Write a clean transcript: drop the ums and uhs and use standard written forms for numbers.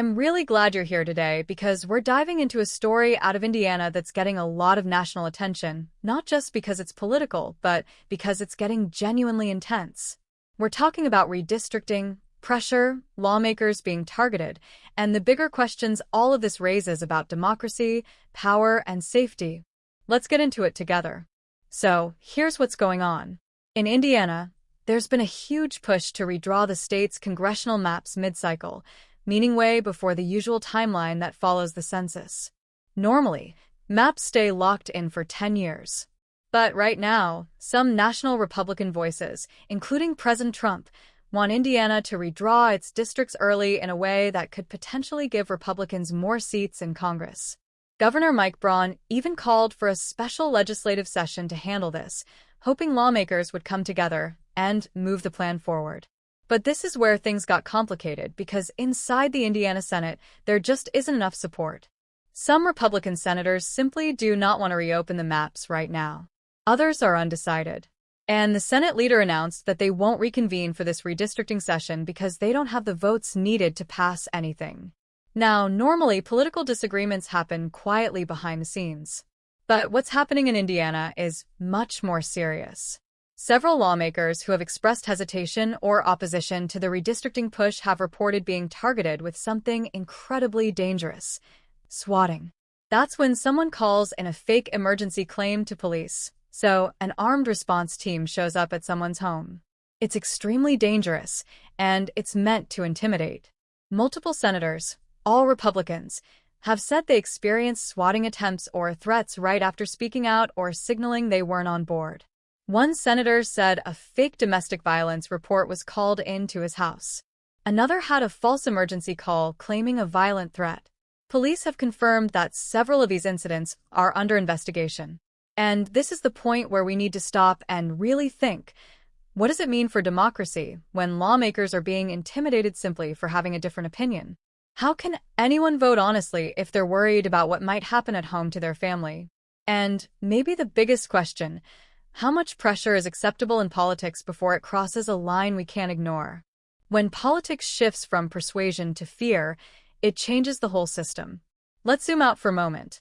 I'm really glad you're here today because we're diving into a story out of Indiana that's getting a lot of national attention, not just because it's political, but because it's getting genuinely intense. We're talking about redistricting, pressure, lawmakers being targeted, and the bigger questions all of this raises about democracy, power, and safety. Let's get into it together. So, here's what's going on. In Indiana, there's been a huge push to redraw the state's congressional maps mid-cycle, meaning way before the usual timeline that follows the census. Normally, maps stay locked in for 10 years. But right now, some national Republican voices, including President Trump, want Indiana to redraw its districts early in a way that could potentially give Republicans more seats in Congress. Governor Mike Braun even called for a special legislative session to handle this, hoping lawmakers would come together and move the plan forward. But this is where things got complicated because inside the Indiana Senate, there just isn't enough support. Some Republican senators simply do not want to reopen the maps right now. Others are undecided. And the Senate leader announced that they won't reconvene for this redistricting session because they don't have the votes needed to pass anything. Now, normally, political disagreements happen quietly behind the scenes. But what's happening in Indiana is much more serious. Several lawmakers who have expressed hesitation or opposition to the redistricting push have reported being targeted with something incredibly dangerous: swatting. That's when someone calls in a fake emergency claim to police, so an armed response team shows up at someone's home. It's extremely dangerous, and it's meant to intimidate. Multiple senators, all Republicans, have said they experienced swatting attempts or threats right after speaking out or signaling they weren't on board. One senator said a fake domestic violence report was called in to his house. Another had a false emergency call claiming a violent threat. Police have confirmed that several of these incidents are under investigation. And this is the point where we need to stop and really think, what does it mean for democracy when lawmakers are being intimidated simply for having a different opinion? How can anyone vote honestly if they're worried about what might happen at home to their family? And maybe the biggest question: how much pressure is acceptable in politics before it crosses a line we can't ignore? When politics shifts from persuasion to fear, it changes the whole system. Let's zoom out for a moment.